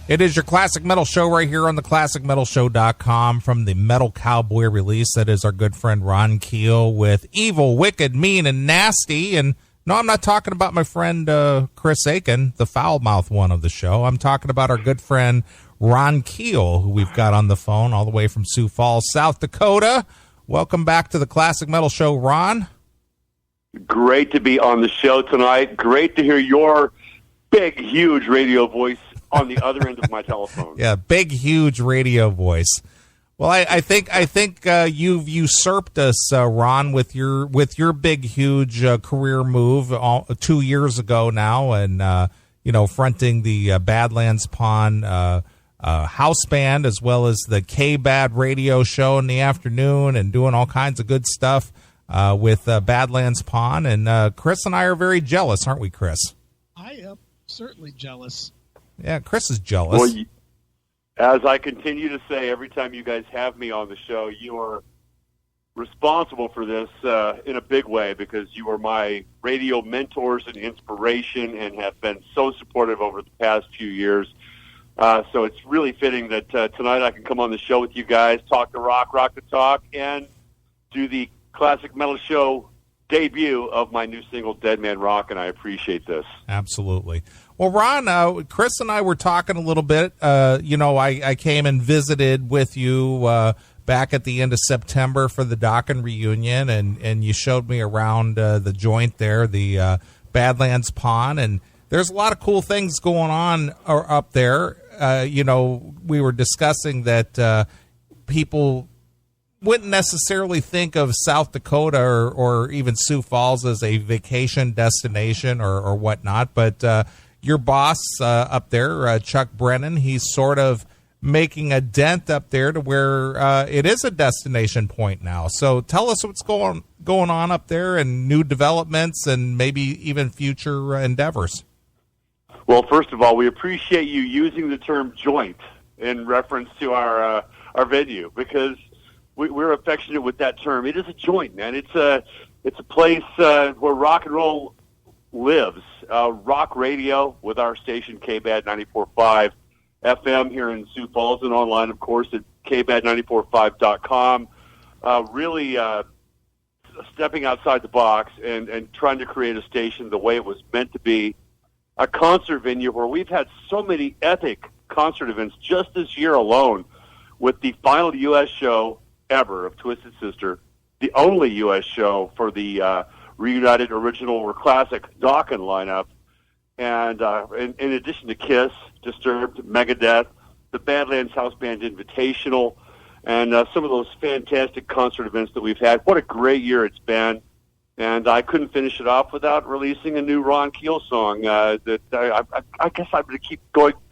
It is your Classic Metal Show right here on the ClassicMetalShow.com from the Metal Cowboy release. That is our good friend Ron Keel with Evil, Wicked, Mean, and Nasty. And no, I'm not talking about my friend Chris Aiken, the foul-mouthed one of the show. I'm talking about our good friend Ron Keel, who we've got on the phone all the way from Sioux Falls, South Dakota. Welcome back to the Classic Metal Show, Ron. Great to be on the show tonight. Great to hear your big, huge radio voice on the other end of my telephone. Yeah, big, huge radio voice. Well, I think you've usurped us, Ron, with your big, huge career move 2 years ago now, and fronting the Badlands Pawn house band as well as the K-Bad radio show in the afternoon, and doing all kinds of good stuff with Badlands Pawn. And Chris and I are very jealous, aren't we, Chris? I am certainly jealous. Yeah, Chris is jealous. Well, as I continue to say, every time you guys have me on the show, you are responsible for this in a big way, because you are my radio mentors and inspiration and have been so supportive over the past few years. So it's really fitting that tonight I can come on the show with you guys, talk the rock the talk, and do the Classic Metal Show debut of my new single, Dead Man Rockin'. I appreciate this. Absolutely. Well, Ron, Chris and I were talking a little bit. I came and visited with you back at the end of September for the Dockin reunion, and you showed me around the joint there, the Badlands Pawn, and there's a lot of cool things going on up there. We were discussing that people wouldn't necessarily think of South Dakota or even Sioux Falls as a vacation destination or whatnot, but your boss up there, Chuck Brennan, he's sort of making a dent up there to where it is a destination point now. So tell us what's going on up there, and new developments and maybe even future endeavors. Well, first of all, we appreciate you using the term joint in reference to our venue, because we're affectionate with that term. It is a joint, man. It's a place where rock and roll lives. Rock radio with our station KBAD 94.5 FM here in Sioux Falls, and online, of course, at kbad945.com. Really stepping outside the box and trying to create a station the way it was meant to be, a concert venue where we've had so many epic concert events just this year alone, with the final U.S. show ever of Twisted Sister, the only U.S. show for the reunited original or classic Dockin lineup, and in addition to Kiss, Disturbed, Megadeth, the Badlands House Band Invitational, and some of those fantastic concert events that we've had. What a great year it's been, and I couldn't finish it off without releasing a new Ron Keel song that I guess I'm going to keep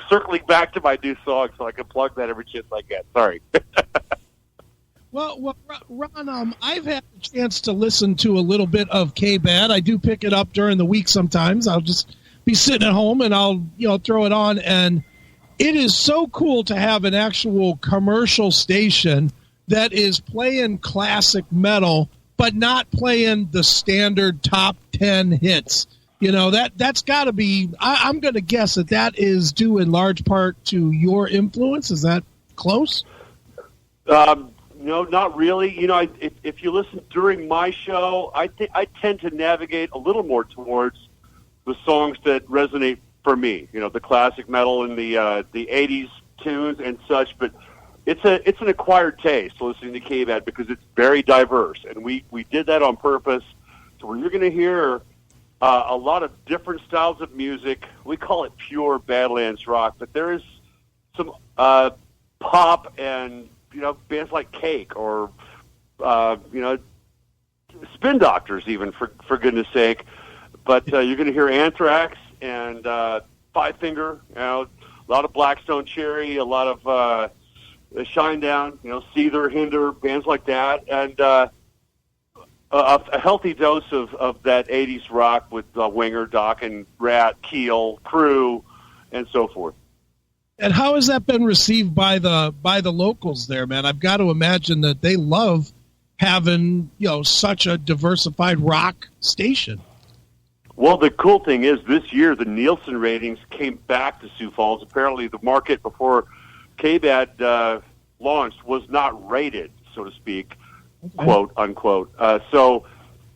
circling back to my new song so I can plug that every chance I get. Sorry. Well, Ron, I've had a chance to listen to a little bit of K-Bad. I do pick it up during the week sometimes. I'll just be sitting at home and I'll throw it on, and it is so cool to have an actual commercial station that is playing classic metal but not playing the standard top 10 hits. That's got to be, I'm going to guess that is due in large part to your influence. Is that close? No, not really. If you listen during my show, I tend to navigate a little more towards the songs that resonate for me. The classic metal and the 80s tunes and such. But it's an acquired taste listening to K-Bad, because it's very diverse, and we did that on purpose. So where you're going to hear a lot of different styles of music. We call it pure Badlands rock, but there is some pop and bands like Cake or Spin Doctors, even, for goodness sake. But you're going to hear Anthrax and Five Finger, a lot of Blackstone Cherry, a lot of Shinedown, Seether, Hinder, bands like that, and a healthy dose of that 80s rock with Winger, Dockin, Rat, Keel, Crew, and so forth. And how has that been received by the locals there, man? I've got to imagine that they love having such a diversified rock station. Well, the cool thing is this year the Nielsen ratings came back to Sioux Falls. Apparently the market before KBAD launched was not rated, so to speak, quote, unquote. So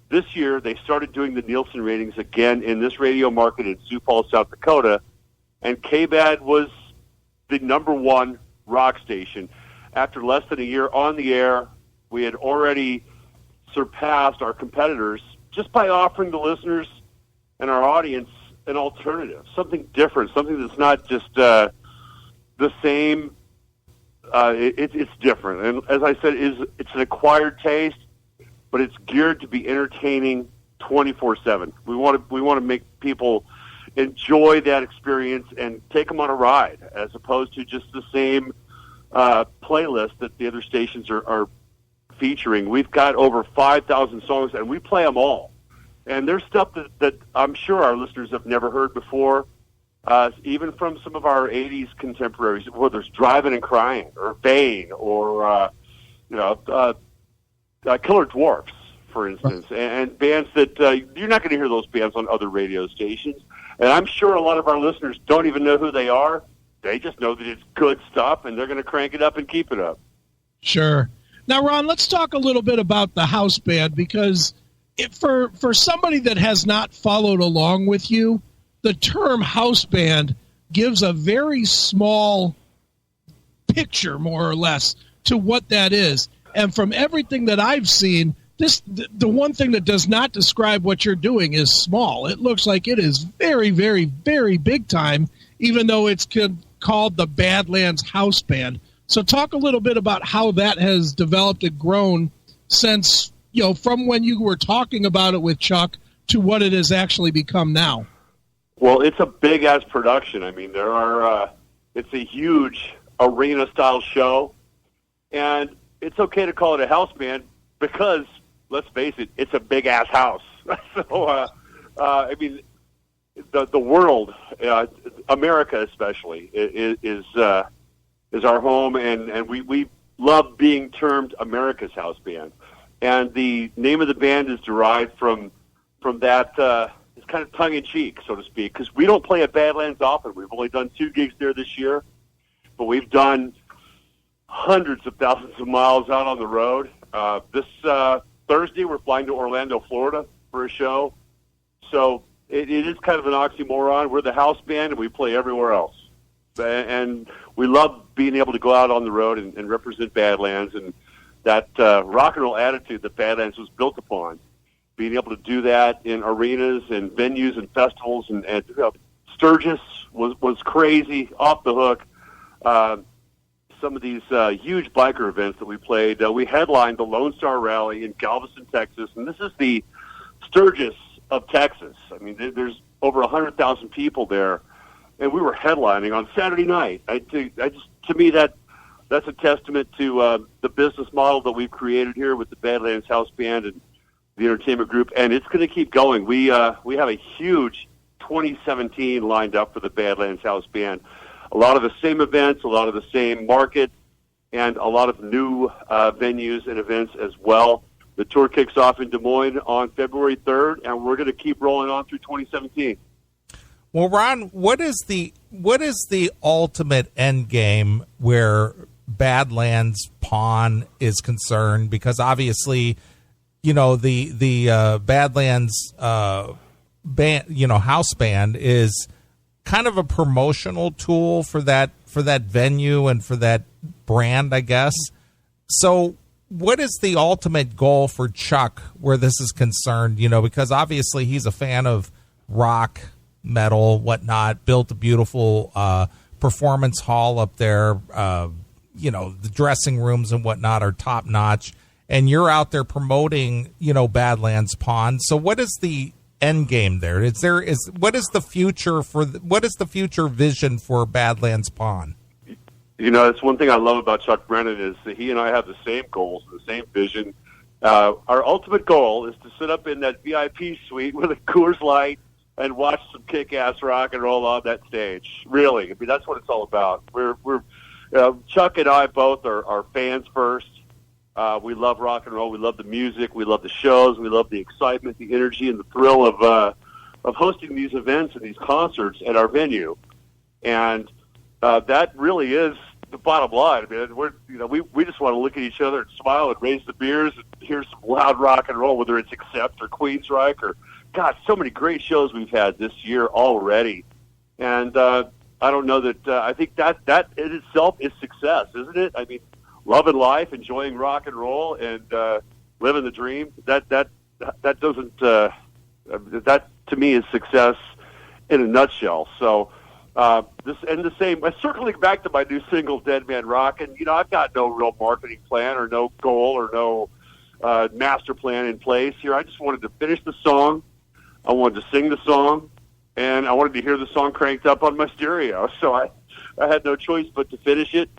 this year they started doing the Nielsen ratings again in this radio market in Sioux Falls, South Dakota, and KBAD was the number one rock station. After less than a year on the air, we had already surpassed our competitors just by offering the listeners and our audience an alternative, something different, something that's not just the same. It's different. And as I said, it's an acquired taste, but it's geared to be entertaining 24/7. We want to make people enjoy that experience and take them on a ride, as opposed to just the same playlist that the other stations are featuring. We've got over 5,000 songs, and we play them all. And there's stuff that I'm sure our listeners have never heard before, even from some of our 80s contemporaries, whether it's Driving and Crying or Bane or, Killer Dwarfs, for instance, and bands that you're not going to hear those bands on other radio stations. And I'm sure a lot of our listeners don't even know who they are. They just know that it's good stuff, and they're going to crank it up and keep it up. Sure. Now, Ron, let's talk a little bit about the house band, because for somebody that has not followed along with you, the term house band gives a very small picture, more or less, to what that is. And from everything that I've seen, the one thing that does not describe what you're doing is small. It looks like it is very, very, very big time, even though it's called the Badlands House Band. So talk a little bit about how that has developed and grown since, from when you were talking about it with Chuck to what it has actually become now. Well, it's a big-ass production. I mean, it's a huge arena-style show, and it's okay to call it a house band because, let's face it, it's a big-ass house. So, I mean, the world, America especially, is our home, and we love being termed America's house band. And the name of the band is derived from that. It's kind of tongue-in-cheek, so to speak, because we don't play at Badlands often. We've only done 2 gigs there this year, but we've done hundreds of thousands of miles out on the road. This Thursday, we're flying to Orlando, Florida for a show. So it is kind of an oxymoron. We're the house band, and we play everywhere else. And we love being able to go out on the road and represent Badlands and that rock and roll attitude that Badlands was built upon. Being able to do that in arenas and venues and festivals and Sturgis was crazy, off the hook. Some of these huge biker events that we played. We headlined the Lone Star Rally in Galveston, Texas, and this is the Sturgis of Texas. I mean, there's over 100,000 people there, and we were headlining on Saturday night. To me, that's a testament to the business model that we've created here with the Badlands House Band and the entertainment group, and it's going to keep going. We have a huge 2017 lined up for the Badlands House Band. A lot of the same events, a lot of the same market, and a lot of new venues and events as well. The tour kicks off in Des Moines on February 3rd, and we're going to keep rolling on through 2017. Well, Ron, what is the ultimate end game where Badlands Pawn is concerned? Because obviously, the Badlands band, house band is kind of a promotional tool for that venue and for that brand, I guess. So what is the ultimate goal for Chuck where this is concerned? Because obviously he's a fan of rock, metal, whatnot, built a beautiful performance hall up there. The dressing rooms and whatnot are top notch. And you're out there promoting, Badlands Pawn. So what is the end game there? What is the future vision for Badlands Pawn? It's one thing I love about Chuck Brennan is that he and I have the same goals, the same vision. Our ultimate goal is to sit up in that VIP suite with a Coors Light and watch some kick-ass rock and roll on that stage. Really, I mean, that's what it's all about. We're Chuck and I both are fans first. We love rock and roll. We love the music. We love the shows. We love the excitement, the energy, and the thrill of hosting these events and these concerts at our venue. And that really is the bottom line. I mean, we just want to look at each other and smile and raise the beers and hear some loud rock and roll, whether it's Accept or Queensryche or, God, so many great shows we've had this year already. And I don't know that I think that in itself is success, isn't it? I mean, loving life, enjoying rock and roll, and living the dream. That doesn't that to me is success in a nutshell. So circling back to my new single, Dead Man Rockin', I've got no real marketing plan or no goal or no master plan in place here. I just wanted to finish the song. I wanted to sing the song, and I wanted to hear the song cranked up on my stereo. So I had no choice but to finish it,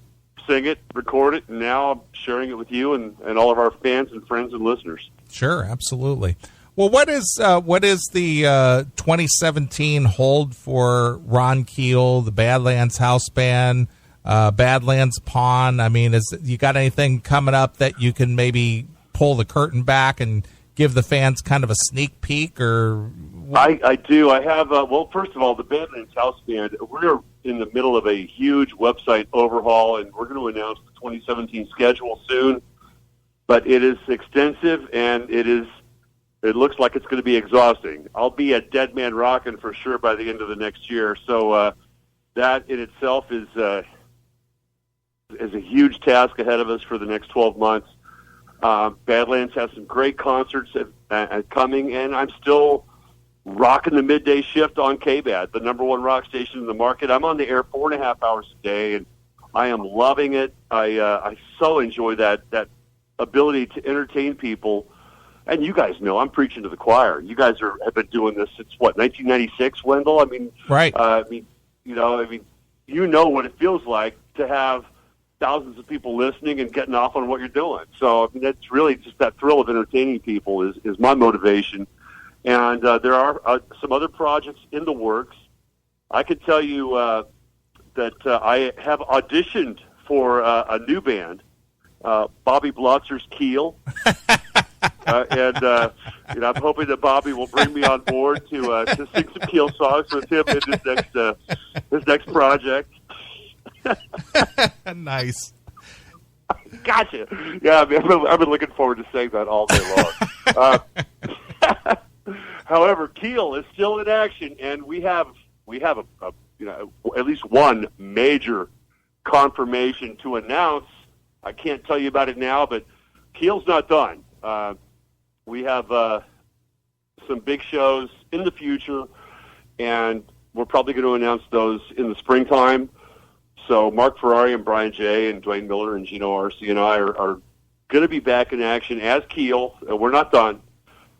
sing it, record it, and now I'm sharing it with you and all of our fans and friends and listeners. Sure, absolutely. Well, what is the 2017 hold for Ron Keel, the Badlands House Band, Badlands Pawn? I mean, you got anything coming up that you can maybe pull the curtain back and give the fans kind of a sneak peek? Or I do. I have. Well, first of all, the Badlands House Band. We're in the middle of a huge website overhaul, and we're going to announce the 2017 schedule soon. But it is extensive, and it looks like it's going to be exhausting. I'll be at Dead Man Rockin' for sure by the end of the next year. So that in itself is a huge task ahead of us for the next 12 months. Badlands has some great concerts coming, and I'm still rocking the midday shift on KBAD, the number one rock station in the market. I'm on the air 4.5 hours a day, and I am loving it. I so enjoy that ability to entertain people. And you guys know I'm preaching to the choir. You guys have been doing this since 1996, Wendell? I mean, right. You know what it feels like to have thousands of people listening and getting off on what you're doing. So I mean, that's really just that thrill of entertaining people is my motivation. And there are some other projects in the works. I can tell you that I have auditioned for a new band, Bobby Blotzer's Keel. And I'm hoping that Bobby will bring me on board to sing some Keel songs with him in his next project. Nice. Gotcha. Yeah, I mean, I've been looking forward to saying that all day long. However, Keel is still in action, and we have at least one major confirmation to announce. I can't tell you about it now, but Keel's not done. We have some big shows in the future, and we're probably going to announce those in the springtime. So Mark Ferrari and Brian J. and Dwayne Miller and Gino Arce and I are going to be back in action as Keel. We're not done.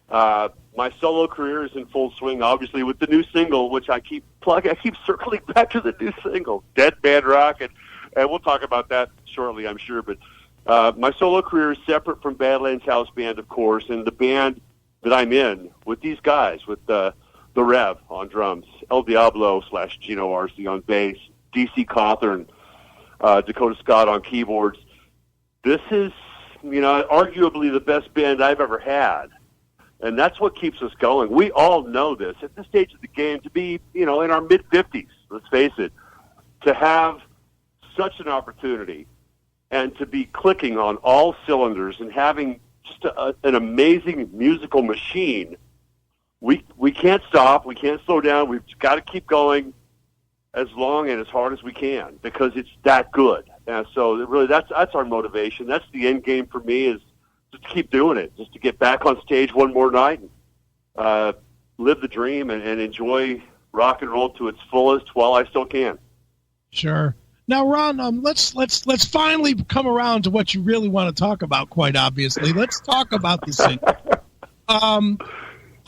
My solo career is in full swing, obviously, with the new single, which I keep circling back to the new single, Dead Man Rockin', and we'll talk about that shortly, I'm sure. But my solo career is separate from Badlands House Band, of course, and the band that I'm in with these guys, with the Rev on drums, El Diablo / Gino Arce on bass, DC Cawthorn, Dakota Scott on keyboards. This is, arguably the best band I've ever had. And that's what keeps us going. We all know this. At this stage of the game, to be, in our mid-50s, let's face it, to have such an opportunity and to be clicking on all cylinders and having just an amazing musical machine, we can't stop. We can't slow down. We've got to keep going as long and as hard as we can because it's that good. And so really that's our motivation. That's the end game for me, is just to keep doing it, just to get back on stage one more night and live the dream and enjoy rock and roll to its fullest while I still can. Sure. Now, Ron, let's finally come around to what you really want to talk about. Quite obviously, let's talk about the single.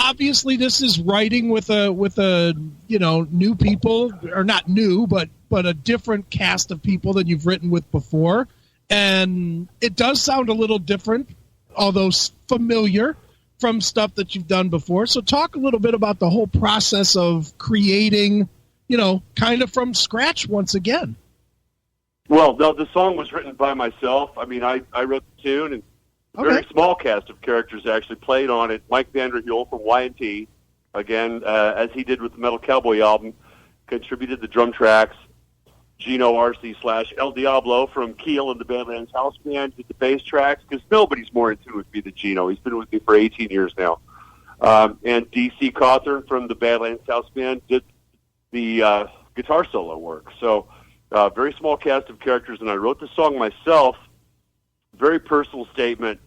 Obviously, this is writing with a new people, or not new, but a different cast of people than you've written with before, and it does sound a little different, although familiar from stuff that you've done before. So, talk a little bit about the whole process of creating, kind of from scratch once again. Well, no, the song was written by myself. I mean, I wrote the tune, and a very small cast of characters actually played on it. Mike Vanderheel from Y&T, again, as he did with the Metal Cowboy album, contributed the drum tracks. Gino Arce / El Diablo from Keel and the Badlands House Band did the bass tracks, because nobody's more in tune with me than Gino. He's been with me for 18 years now. And D.C. Cawthorn from the Badlands House Band did the guitar solo work. So very small cast of characters, and I wrote the song myself. Very personal statement.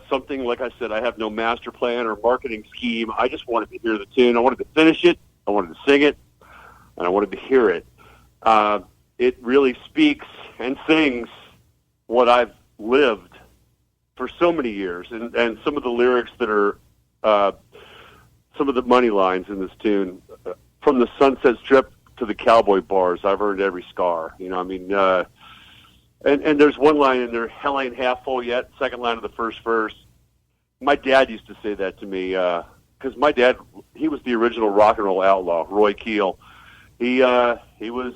Something, like I said, I have no master plan or marketing scheme. I just wanted to hear the tune. I wanted to finish it. I wanted to sing it. And I wanted to hear it. It really speaks and sings what I've lived for so many years. And some of the lyrics that are some of the money lines in this tune, from the Sunset Strip to the cowboy bars, I've earned every scar. You know, I mean, and there's one line in there, hell ain't half full yet, second line of the first verse. My dad used to say that to me, because my dad, he was the original rock and roll outlaw, Roy Keel. He was,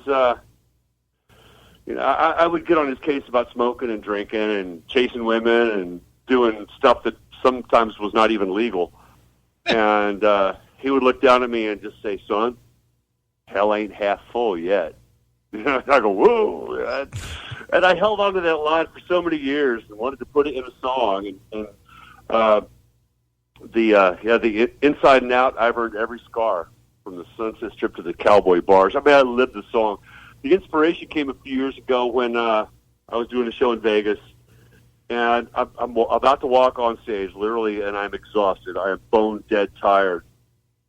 you know, I would get on his case about smoking and drinking and chasing women and doing stuff that sometimes was not even legal. And he would look down at me and just say, son, hell ain't half full yet. I go, whoa. And I held on to that line for so many years and wanted to put it in a song. And the inside and out, I've earned every scar, from the Sunset Strip to the cowboy bars. I mean, I lived the song. The inspiration came a few years ago when I was doing a show in Vegas, and I'm about to walk on stage, literally, and I'm exhausted. I am bone dead tired.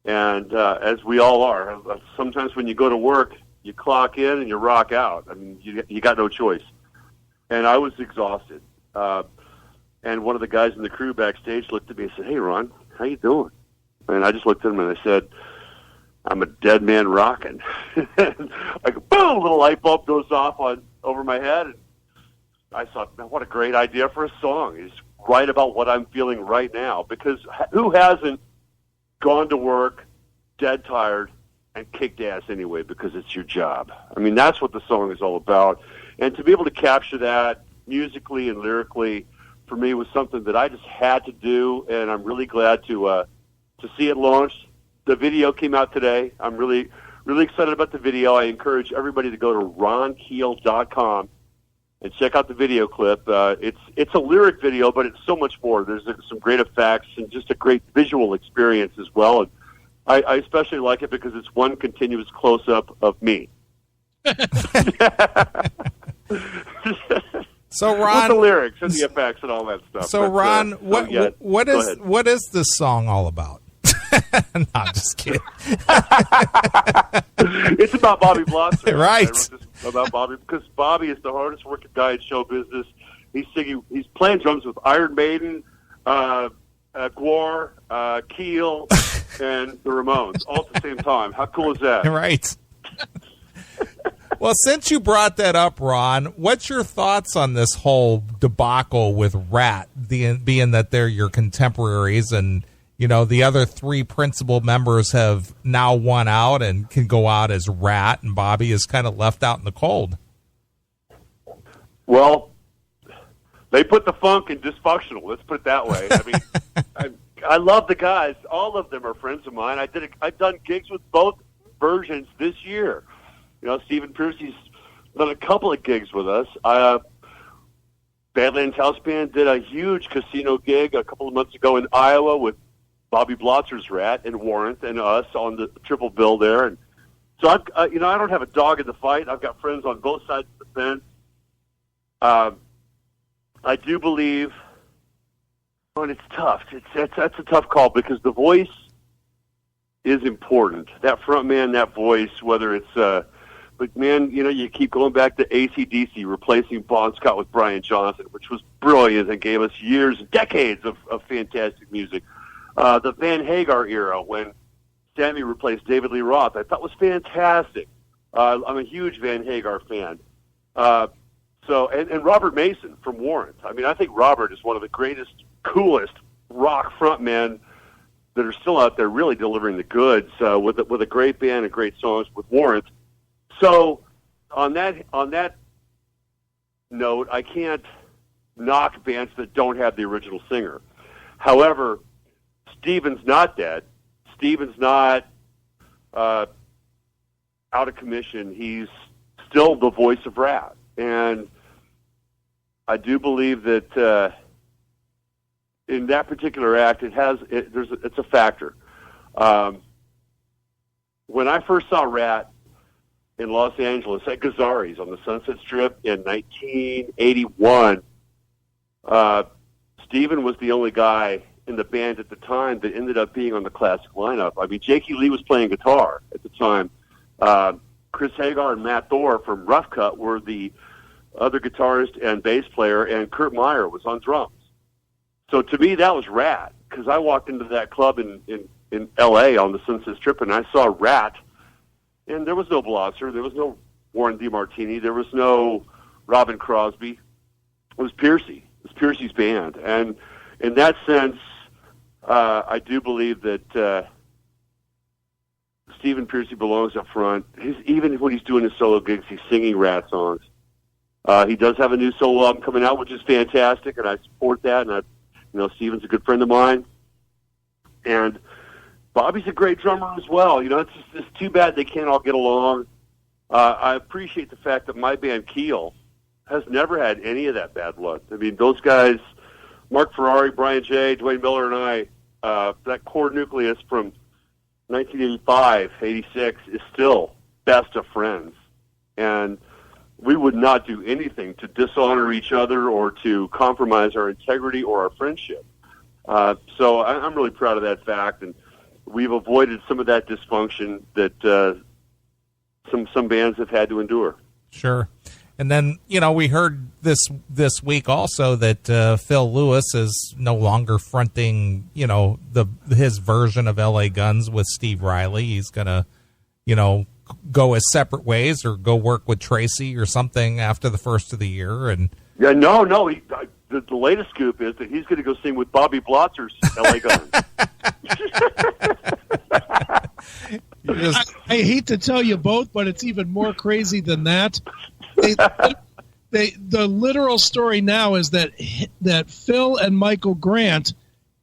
And as we all are, sometimes when you go to work, you clock in and you rock out. I mean, you got no choice. And I was exhausted. And one of the guys in the crew backstage looked at me and said, hey, Ron, how you doing? And I just looked at him and I said, I'm a dead man rockin'. Like, boom, a little light bulb goes off over my head. And I thought, man, what a great idea for a song. It's right about what I'm feeling right now. Because who hasn't gone to work, dead tired, and kicked ass anyway because it's your job? I mean, that's what the song is all about. And to be able to capture that musically and lyrically, for me, was something that I just had to do, and I'm really glad to see it launched. The video came out today. I'm really, really excited about the video. I encourage everybody to go to ronkeel.com and check out the video clip. It's a lyric video, but it's so much more. There's some great effects and just a great visual experience as well. And I especially like it because it's one continuous close-up of me. So Ron, with the lyrics and the effects and all that stuff. So Ron, what is this song all about? No, I'm just kidding. It's about Bobby Blotzer. Right. I wrote this about Bobby because Bobby is the hardest working guy in show business. He's playing drums with Iron Maiden, Gwar, Keel, and the Ramones all at the same time. How cool is that? Right. Well, since you brought that up, Ron, what's your thoughts on this whole debacle with Rat, being that they're your contemporaries and, you know, the other three principal members have now won out and can go out as Rat, and Bobby is kind of left out in the cold? Well, they put the funk in dysfunctional. Let's put it that way. I mean, I love the guys. All of them are friends of mine. I've done gigs with both versions this year. You know, Stephen Piercy's done a couple of gigs with us. Badlands House Band did a huge casino gig a couple of months ago in Iowa with Bobby Blotzer's Rat and Warrant and us on the triple bill there. And so, I don't have a dog in the fight. I've got friends on both sides of the fence. I do believe, and it's tough. That's a tough call because the voice is important. That front man, that voice, whether it's but, man, you know, you keep going back to AC/DC, replacing Bon Scott with Brian Johnson, which was brilliant and gave us years, decades of fantastic music. The Van Hagar era, when Sammy replaced David Lee Roth, I thought was fantastic. I'm a huge Van Hagar fan. And Robert Mason from Warrant. I mean, I think Robert is one of the greatest, coolest rock frontmen that are still out there really delivering the goods with a great band and great songs with Warrant. So on that note, I can't knock bands that don't have the original singer. However, Steven's not dead. Steven's not out of commission. He's still the voice of Rat. And I do believe that in that particular act, it's a factor. When I first saw Rat in Los Angeles at Gazzari's on the Sunset Strip in 1981, Steven was the only guy in the band at the time that ended up being on the classic lineup. I mean, Jakey Lee was playing guitar at the time. Chris Hagar and Matt Thor from Rough Cut were the other guitarist and bass player, and Kurt Meyer was on drums. So to me, that was Rat, because I walked into that club in L.A. on the Sunset Strip, and I saw Rat, and there was no Blosser, there was no Warren DeMartini, there was no Robin Crosby. It was Piercy. It was Piercy's band. And in that sense, I do believe that Stephen Piercy belongs up front. Even when he's doing his solo gigs, he's singing Rat songs. He does have a new solo album coming out, which is fantastic, and I support that. And Stephen's a good friend of mine, and Bobby's a great drummer as well. It's too bad they can't all get along. I appreciate the fact that my band Keel has never had any of that bad blood. I mean, those guys, Mark Ferrari, Brian J., Dwayne Miller, and I, that core nucleus from 1985, 86 is still best of friends. And we would not do anything to dishonor each other or to compromise our integrity or our friendship. So I'm really proud of that fact, and we've avoided some of that dysfunction that some bands have had to endure. Sure. And then, we heard this week also that Phil Lewis is no longer fronting, his version of L.A. Guns with Steve Riley. He's going to, go his separate ways or go work with Tracy or something after the first of the year. And yeah, no. The latest scoop is that he's going to go sing with Bobby Blotzer's L.A. Guns. I hate to tell you both, but it's even more crazy than that. The literal story now is that Phil and Michael Grant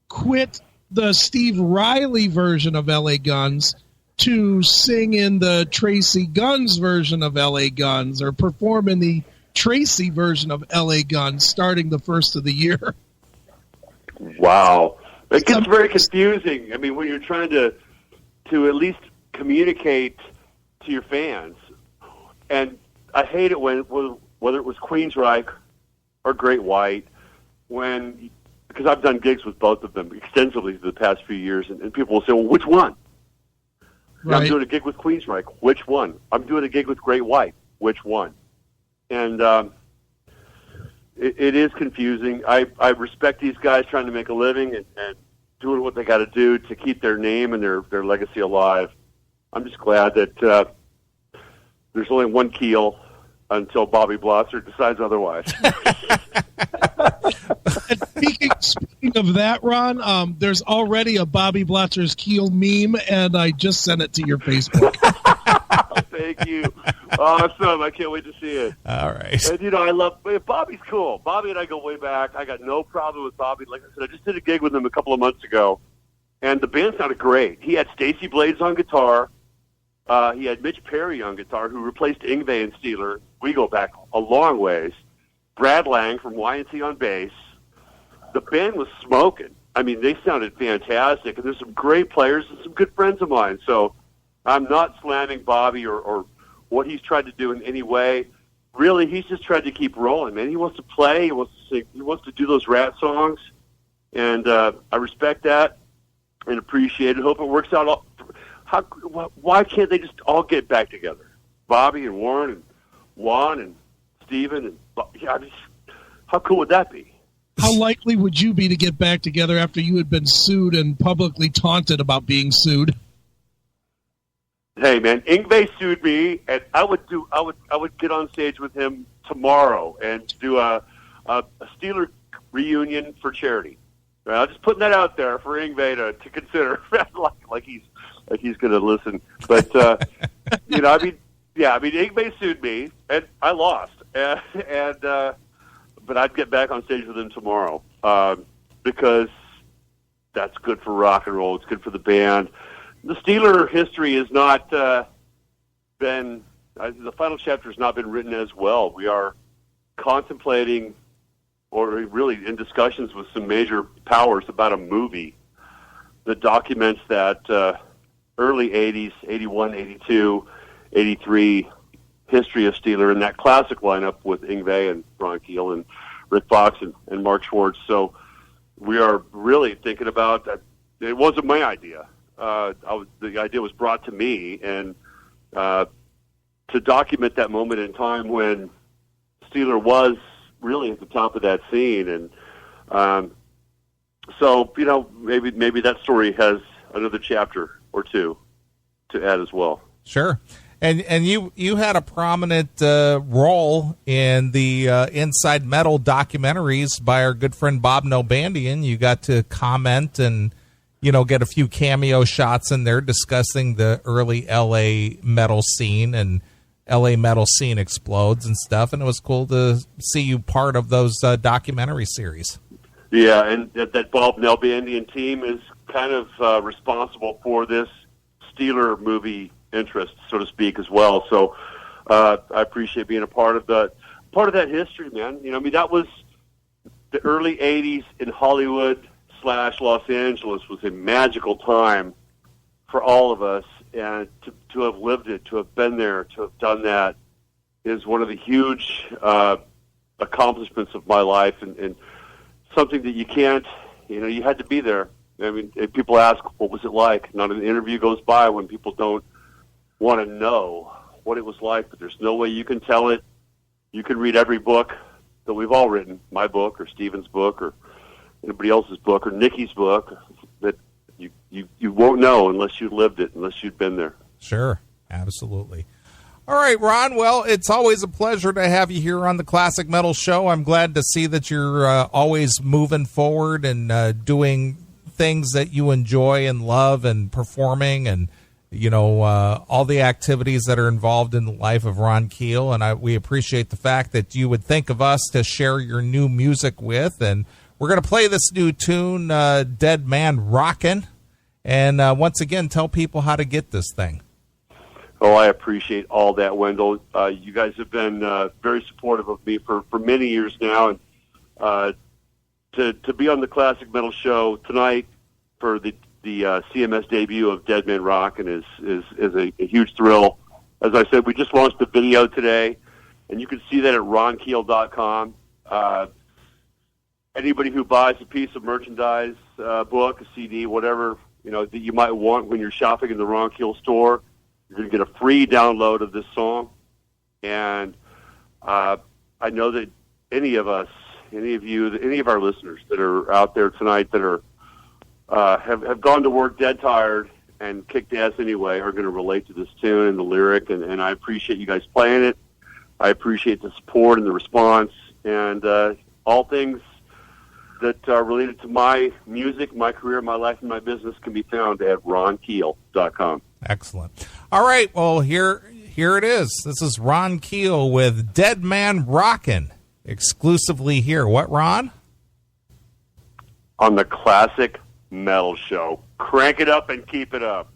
quit the Steve Riley version of L.A. Guns to sing in the Tracy Guns version of L.A. Guns, or perform in the Tracy version of L.A. Guns starting the first of the year. Wow. It gets very confusing. I mean, when you're trying to at least communicate to your fans. And I hate it whether it was Queensryche or Great White, because I've done gigs with both of them extensively for the past few years, and people will say, well, which one? Right. I'm doing a gig with Queensryche. Which one? I'm doing a gig with Great White. Which one? And it is confusing. I respect these guys trying to make a living and doing what they got to do to keep their name and their legacy alive. I'm just glad that there's only one Keel until Bobby Blotzer decides otherwise. Speaking of that, Ron, there's already a Bobby Blotzer's Keel meme, and I just sent it to your Facebook. Thank you. Awesome. I can't wait to see it. All right. And, I love Bobby's cool. Bobby and I go way back. I got no problem with Bobby. Like I said, I just did a gig with him a couple of months ago, and the band sounded great. He had Stacey Blades on guitar. He had Mitch Perry on guitar, who replaced Yngwie and Steeler. We go back a long ways. Brad Lang from YNC on bass. The band was smoking. I mean, they sounded fantastic, and there's some great players and some good friends of mine. So I'm not slamming Bobby or what he's tried to do in any way. Really, he's just tried to keep rolling, man. He wants to play. He wants to sing. He wants to do those Rat songs, and I respect that and appreciate it. Hope it works out. Why can't they just all get back together? Bobby and Warren and Juan and Steven and how cool would that be? How likely would you be to get back together after you had been sued and publicly taunted about being sued? Hey man, Yngwie sued me, and I would get on stage with him tomorrow and do a Steeler reunion for charity. I'm just putting that out there for Yngwie to consider, like he's going to listen. But Yngwie sued me, and I lost, but I'd get back on stage with him tomorrow because that's good for rock and roll. It's good for the band. the Steeler history has not been, the final chapter has not been written as well. We are contemplating, or really in discussions with some major powers about a movie that documents that early 80s, 81, 82, 83 history of Steeler and that classic lineup with Yngwie and Ron Keel and Rick Fox and Mark Schwartz. So we are really thinking about that. It wasn't my idea. The idea was brought to me, and to document that moment in time when Steeler was really at the top of that scene. And so, you know, maybe that story has another chapter or two to add as well. Sure. And you had a prominent role in the Inside Metal documentaries by our good friend Bob Nobandian. You got to comment and, you know, get a few cameo shots in there discussing the early L.A. metal scene, and L.A. metal scene explodes and stuff. And it was cool to see you part of those documentary series. Yeah, and that Bob Nobandian team is kind of responsible for this Steeler movie interest, so to speak, as well. So I appreciate being a part of that history, man. You know, I mean, that was the early 80s in Hollywood / Los Angeles was a magical time for all of us, and to have lived it, to have been there, to have done that is one of the huge accomplishments of my life, and something that you can't, you know, you had to be there. I mean, if people ask, what was it like? Not an interview goes by when people don't want to know what it was like, but there's no way you can tell it. You can read every book that we've all written, my book or Steven's book or anybody else's book or Nikki's book, that you won't know unless you lived it, unless you'd been there. Sure, absolutely. All right, Ron, well, it's always a pleasure to have you here on the Classic Metal Show. I'm glad to see that you're always moving forward and doing things that you enjoy and love, and performing, and you know, all the activities that are involved in the life of Ron Keel. And we appreciate the fact that you would think of us to share your new music with. And we're going to play this new tune, Dead Man Rockin'. And once again, tell people how to get this thing. Oh, I appreciate all that, Wendell. You guys have been very supportive of me for many years now. And to be on the Classic Metal Show tonight for the CMS debut of Dead Man Rockin' is a huge thrill. As I said, we just launched the video today, and you can see that at ronkeel.com. Anybody who buys a piece of merchandise, book, a CD, whatever, you know, that you might want when you're shopping in the Ron Keel store, you're going to get a free download of this song. And I know that any of us, any of you, any of our listeners that are out there tonight that are have gone to work dead tired and kicked ass anyway are going to relate to this tune and the lyric, and I appreciate you guys playing it. I appreciate the support and the response, and all things that are related to my music, my career, my life, and my business can be found at ronkeel.com. Excellent. All right, well, here it is. This is Ron Keel with Dead Man Rockin', exclusively here. What, Ron? On the Classic Metal Show. Crank it up and keep it up.